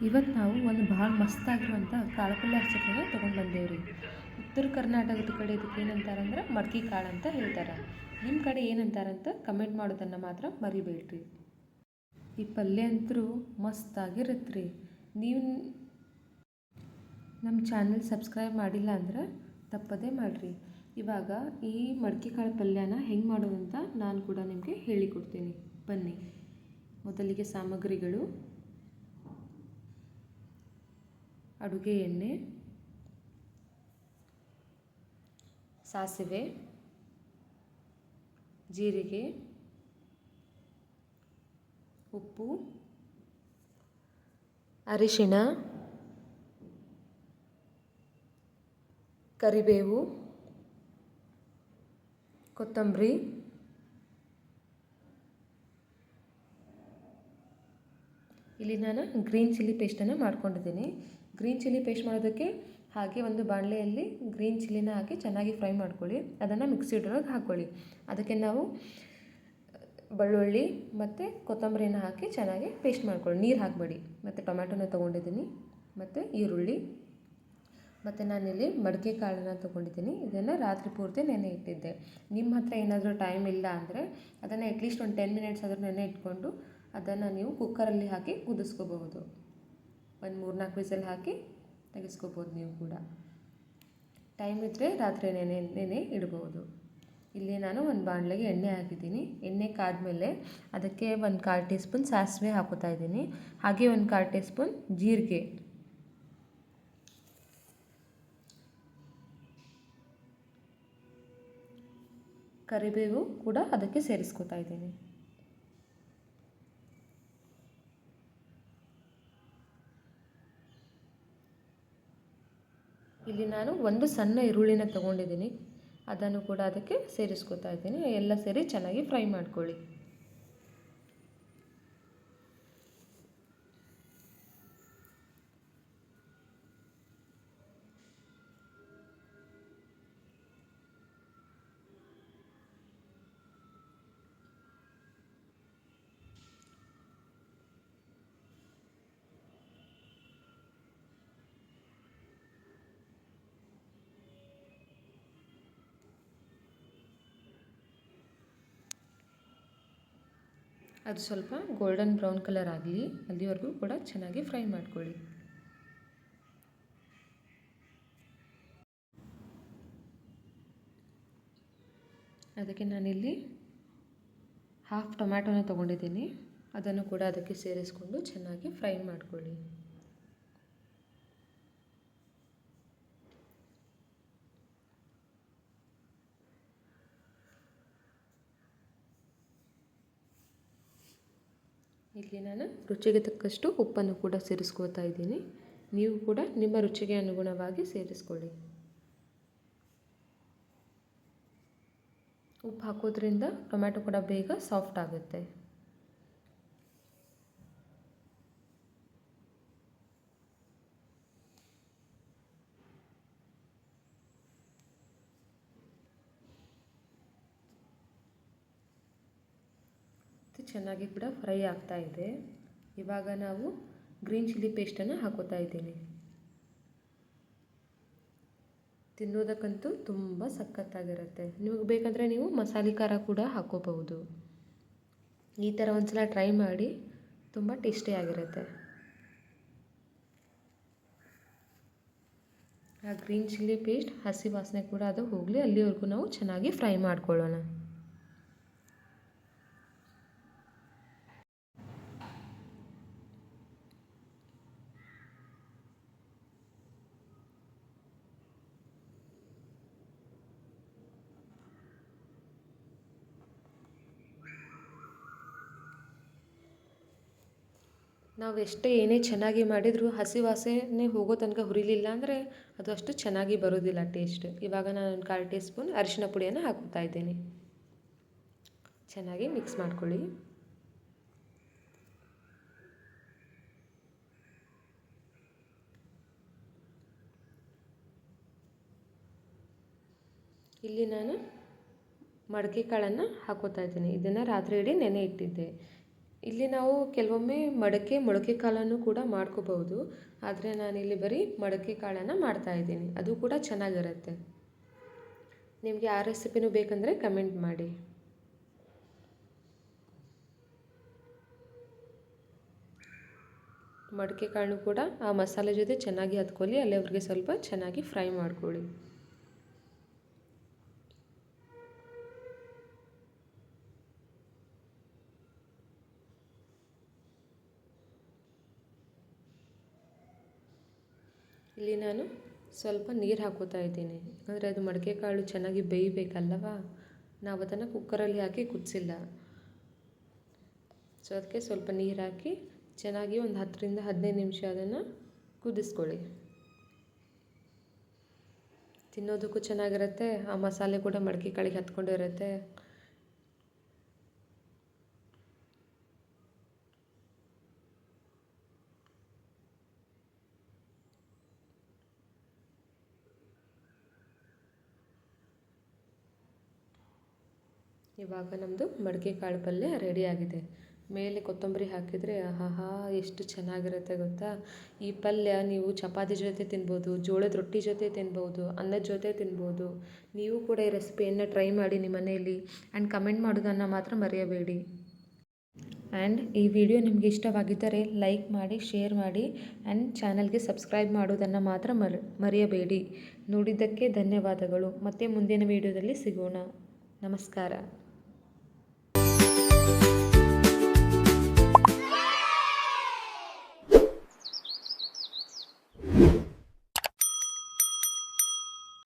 ಇವತ್ತು ನಾವು ಒಂದು ಭಾಳ ಮಸ್ತಾಗಿರುವಂಥ ಕಾಳು ಪಲ್ಯ ರೆಸಿಪಿನ ತೊಗೊಂಡು ಬಂದೇವ್ರಿ. ಉತ್ತರ ಕರ್ನಾಟಕದ ಕಡೆ ಇದಕ್ಕೆ ಏನಂತಾರಂದ್ರೆ ಮಡ್ಕಿ ಕಾಳು ಅಂತ ಹೇಳ್ತಾರೆ. ನಿಮ್ಮ ಕಡೆ ಏನಂತಾರಂತ ಕಮೆಂಟ್ ಮಾಡೋದನ್ನು ಮಾತ್ರ ಮರಿಬೇಡ್ರಿ. ಈ ಪಲ್ಯ ಅಂತೂ ಮಸ್ತಾಗಿರುತ್ತೆ ರೀ. ನೀವು ನಮ್ಮ ಚಾನಲ್ ಸಬ್ಸ್ಕ್ರೈಬ್ ಮಾಡಿಲ್ಲ ಅಂದ್ರೆ ತಪ್ಪದೇ ಮಾಡಿರಿ. ಇವಾಗ ಈ ಮಡ್ಕಿ ಕಾಳು ಪಲ್ಯನ ಹೆಂಗೆ ಮಾಡೋದಂತ ನಾನು ಕೂಡ ನಿಮಗೆ ಹೇಳಿಕೊಡ್ತೀನಿ. ಬನ್ನಿ. ಮೊದಲಿಗೆ ಸಾಮಗ್ರಿಗಳು: ಅಡುಗೆ ಎಣ್ಣೆ, ಸಾಸಿವೆ, ಜೀರಿಗೆ, ಉಪ್ಪು, ಅರಿಶಿಣ, ಕರಿಬೇವು, ಕೊತ್ತಂಬರಿ, ಇಲ್ಲಿ ನಾನು ಗ್ರೀನ್ ಚಿಲ್ಲಿ ಪೇಸ್ಟನ್ನು ಮಾಡ್ಕೊಂಡಿದ್ದೀನಿ. ಗ್ರೀನ್ ಚಿಲ್ಲಿ ಪೇಸ್ಟ್ ಮಾಡೋದಕ್ಕೆ ಹಾಗೆ ಒಂದು ಬಾಣಲೆಯಲ್ಲಿ ಗ್ರೀನ್ ಚಿಲ್ಲಿನ ಹಾಕಿ ಚೆನ್ನಾಗಿ ಫ್ರೈ ಮಾಡ್ಕೊಳ್ಳಿ. ಅದನ್ನು ಮಿಕ್ಸಿ ಒಳಗೆ ಹಾಕ್ಕೊಳ್ಳಿ. ಅದಕ್ಕೆ ನಾವು ಬೆಳ್ಳುಳ್ಳಿ ಮತ್ತು ಕೊತ್ತಂಬರಿನ ಹಾಕಿ ಚೆನ್ನಾಗಿ ಪೇಸ್ಟ್ ಮಾಡ್ಕೊಳ್ಳಿ. ನೀರು ಹಾಕಬೇಡಿ. ಮತ್ತು ಟೊಮ್ಯಾಟೊನ ತೊಗೊಂಡಿದ್ದೀನಿ, ಮತ್ತು ಈರುಳ್ಳಿ, ಮತ್ತು ನಾನಿಲ್ಲಿ ಮಡಿಕೆ ಕಾಳನ್ನು ತೊಗೊಂಡಿದ್ದೀನಿ. ಇದನ್ನು ರಾತ್ರಿ ಪೂರ್ತಿ ನೆನೆ ಇಟ್ಟಿದ್ದೆ. ನಿಮ್ಮ ಹತ್ರ ಏನಾದರೂ ಟೈಮ್ ಇಲ್ಲ ಅಂದರೆ ಅದನ್ನು ಅಟ್ಲೀಸ್ಟ್ ಒಂದು 10 ಮಿನಿಟ್ಸ್ ಆದರೂ ನೆನೆ ಇಟ್ಕೊಂಡು ಅದನ್ನು ನೀವು ಕುಕ್ಕರಲ್ಲಿ ಹಾಕಿ ಕುದಿಸ್ಕೋಬಹುದು. ಒಂದು 3-4 ವಿಸಲ್ ಹಾಕಿ ತೆಗೆಸ್ಕೋಬೋದು. ನೀವು ಕೂಡ ಟೈಮ್ ಇದ್ದರೆ ರಾತ್ರಿ ನೆನೆ ಇಡ್ಬೋದು. ಇಲ್ಲಿ ನಾನು ಒಂದು ಬಾಣಲೆಗೆ ಎಣ್ಣೆ ಹಾಕಿದ್ದೀನಿ. ಎಣ್ಣೆ ಕಾದ್ಮೇಲೆ ಅದಕ್ಕೆ ಒಂದು 1/4 ಟೀ ಸ್ಪೂನ್ ಸಾಸಿವೆ ಹಾಕೋತಾ ಇದ್ದೀನಿ. ಹಾಗೆ ಒಂದು 1/4 ಟೀ ಸ್ಪೂನ್ ಜೀರಿಗೆ, ಕರಿಬೇವು ಕೂಡ ಅದಕ್ಕೆ ಸೇರಿಸ್ಕೊತಾ ಇದ್ದೀನಿ. ಇಲ್ಲಿ ನಾನು ಒಂದು ಸಣ್ಣ ಈರುಳ್ಳಿನ ತೊಗೊಂಡಿದ್ದೀನಿ. ಅದನ್ನು ಕೂಡ ಅದಕ್ಕೆ ಸೇರಿಸ್ಕೊತಾ ಇದ್ದೀನಿ. ಎಲ್ಲ ಸೇರಿ ಚೆನ್ನಾಗಿ ಫ್ರೈ ಮಾಡ್ಕೊಳ್ಳಿ. ಅದು ಸ್ವಲ್ಪ ಗೋಲ್ಡನ್ ಬ್ರೌನ್ ಕಲರ್ ಆಗಲಿ, ಅಲ್ಲಿವರೆಗೂ ಕೂಡ ಚೆನ್ನಾಗಿ ಫ್ರೈ ಮಾಡ್ಕೊಳ್ಳಿ. ಅದಕ್ಕೆ ನಾನಿಲ್ಲಿ ಹಾಫ್ ಟೊಮ್ಯಾಟೊನ ತೊಗೊಂಡಿದ್ದೀನಿ. ಅದನ್ನು ಕೂಡ ಅದಕ್ಕೆ ಸೇರಿಸ್ಕೊಂಡು ಚೆನ್ನಾಗಿ ಫ್ರೈ ಮಾಡ್ಕೊಳ್ಳಿ. ಇಲ್ಲಿ ನಾನು ರುಚಿಗೆ ತಕ್ಕಷ್ಟು ಉಪ್ಪನ್ನು ಕೂಡ ಸೇರಿಸ್ಕೊಳ್ತಾ ಇದ್ದೀನಿ. ನೀವು ಕೂಡ ನಿಮ್ಮ ರುಚಿಗೆ ಅನುಗುಣವಾಗಿ ಸೇರಿಸ್ಕೊಳ್ಳಿ. ಉಪ್ಪು ಹಾಕೋದ್ರಿಂದ ಟೊಮ್ಯಾಟೊ ಕೂಡ ಬೇಗ ಸಾಫ್ಟ್ ಆಗುತ್ತೆ. ಚೆನ್ನಾಗಿ ಕೂಡ ಫ್ರೈ ಆಗ್ತಾ ಇದೆ. ಇವಾಗ ನಾವು ಗ್ರೀನ್ ಚಿಲ್ಲಿ ಪೇಸ್ಟನ್ನು ಹಾಕೋತಾ ಇದ್ದೀನಿ. ತಿನ್ನೋದಕ್ಕಂತೂ ತುಂಬ ಸಖತ್ತಾಗಿರುತ್ತೆ. ನಿಮಗೆ ಬೇಕಂದರೆ ನೀವು ಮಸಾಲೆ ಖಾರ ಕೂಡ ಹಾಕೋಬಹುದು. ಈ ಥರ ಒಂದ್ಸಲ ಟ್ರೈ ಮಾಡಿ, ತುಂಬ ಟೇಸ್ಟಿಯಾಗಿರುತ್ತೆ. ಆ ಗ್ರೀನ್ ಚಿಲ್ಲಿ ಪೇಸ್ಟ್ ಹಸಿ ವಾಸನೆ ಕೂಡ ಅದು ಹೋಗಲಿ, ಅಲ್ಲಿವರೆಗೂ ನಾವು ಚೆನ್ನಾಗಿ ಫ್ರೈ ಮಾಡ್ಕೊಳ್ಳೋಣ. ನಾವು ಎಷ್ಟೇ ಏನೇ ಚೆನ್ನಾಗಿ ಮಾಡಿದರೂ ಹಸಿ ವಾಸನೆ ಹೋಗೋ ತನಕ ಹುರಿಲಿಲ್ಲ ಅಂದರೆ ಅದು ಅಷ್ಟು ಚೆನ್ನಾಗಿ ಬರೋದಿಲ್ಲ ಟೇಸ್ಟ್. ಇವಾಗ ನಾನು ಒಂದು 1/4 ಟೀ ಸ್ಪೂನ್ ಅರಿಶಿನ ಪುಡಿಯನ್ನು ಹಾಕ್ತಾ ಇದ್ದೀನಿ. ಚೆನ್ನಾಗಿ ಮಿಕ್ಸ್ ಮಾಡ್ಕೊಳ್ಳಿ. ಇಲ್ಲಿ ನಾನು ಮಡಕೆ ಕಾಳನ್ನು ಹಾಕೋತಾ ಇದ್ದೀನಿ. ಇದನ್ನು ರಾತ್ರಿ ಇಡೀ ನೆನೆ ಇಟ್ಟಿದ್ದೆ. ಇಲ್ಲಿ ನಾವು ಕೆಲವೊಮ್ಮೆ ಮಡಕೆ ಮೊಳಕೆ ಕಾಳನ್ನು ಕೂಡ ಮಾಡ್ಕೋಬಹುದು, ಆದರೆ ನಾನಿಲ್ಲಿ ಬರೀ ಮಡಕೆ ಕಾಳನ್ನು ಮಾಡ್ತಾಯಿದ್ದೀನಿ. ಅದು ಕೂಡ ಚೆನ್ನಾಗಿರುತ್ತೆ. ನಿಮಗೆ ಆ ರೆಸಿಪಿನೂ ಬೇಕಂದರೆ ಕಮೆಂಟ್ ಮಾಡಿ. ಮಡಕೆ ಕಾಳು ಕೂಡ ಆ ಮಸಾಲೆ ಜೊತೆ ಚೆನ್ನಾಗಿ ಹತ್ಕೊಳ್ಳಿ, ಅಲ್ಲಿವರೆಗೆ ಸ್ವಲ್ಪ ಚೆನ್ನಾಗಿ ಫ್ರೈ ಮಾಡ್ಕೊಳ್ಳಿ. ಇಲ್ಲಿ ನಾನು ಸ್ವಲ್ಪ ನೀರು ಹಾಕೋತಾ ಇದ್ದೀನಿ, ಯಾಕಂದರೆ ಅದು ಮಡಕೆ ಕಾಳು ಚೆನ್ನಾಗಿ ಬೇಯಬೇಕಲ್ಲವಾ. ನಾವು ಅದನ್ನು ಕುಕ್ಕರಲ್ಲಿ ಹಾಕಿ ಕುದಿಸಿಲ್ಲ. ಸೊ ಅದಕ್ಕೆ ಸ್ವಲ್ಪ ನೀರು ಹಾಕಿ ಚೆನ್ನಾಗಿ ಒಂದು 10ರಿಂದ 15 ನಿಮಿಷ ಅದನ್ನು ಕುದಿಸ್ಕೊಳ್ಳಿ. ತಿನ್ನೋದಕ್ಕೂ ಚೆನ್ನಾಗಿರುತ್ತೆ, ಆ ಮಸಾಲೆ ಕೂಡ ಮಡಕೆ ಕಾಳಿಗೆ ಹತ್ಕೊಂಡಿರುತ್ತೆ. ಇವಾಗ ನಮ್ಮದು ಮಡಕೆ ಕಾಳು ಪಲ್ಯ ರೆಡಿಯಾಗಿದೆ. ಮೇಲೆ ಕೊತ್ತಂಬರಿ ಹಾಕಿದರೆ ಆಹಾ ಎಷ್ಟು ಚೆನ್ನಾಗಿರುತ್ತೆ ಗೊತ್ತಾ. ಈ ಪಲ್ಯ ನೀವು ಚಪಾತಿ ಜೊತೆ ತಿನ್ಬೋದು, ಜೋಳದ ರೊಟ್ಟಿ ಜೊತೆ ತಿನ್ಬೋದು, ಅನ್ನದ ಜೊತೆ ತಿನ್ಬೋದು. ನೀವು ಕೂಡ ಈ ರೆಸಿಪಿಯನ್ನು ಟ್ರೈ ಮಾಡಿ ನಿಮ್ಮ ಮನೆಯಲ್ಲಿ ಆ್ಯಂಡ್ ಕಮೆಂಟ್ ಮಾಡೋದನ್ನು ಮಾತ್ರ ಮರೆಯಬೇಡಿ. ಆ್ಯಂಡ್ ಈ ವಿಡಿಯೋ ನಿಮಗೆ ಇಷ್ಟವಾಗಿದ್ದರೆ ಲೈಕ್ ಮಾಡಿ, ಶೇರ್ ಮಾಡಿ ಆ್ಯಂಡ್ ಚಾನಲ್ಗೆ ಸಬ್ಸ್ಕ್ರೈಬ್ ಮಾಡೋದನ್ನು ಮಾತ್ರ ಮರೆಯಬೇಡಿ. ನೋಡಿದ್ದಕ್ಕೆ ಧನ್ಯವಾದಗಳು. ಮತ್ತೆ ಮುಂದಿನ ವಿಡಿಯೋದಲ್ಲಿ ಸಿಗೋಣ. ನಮಸ್ಕಾರ.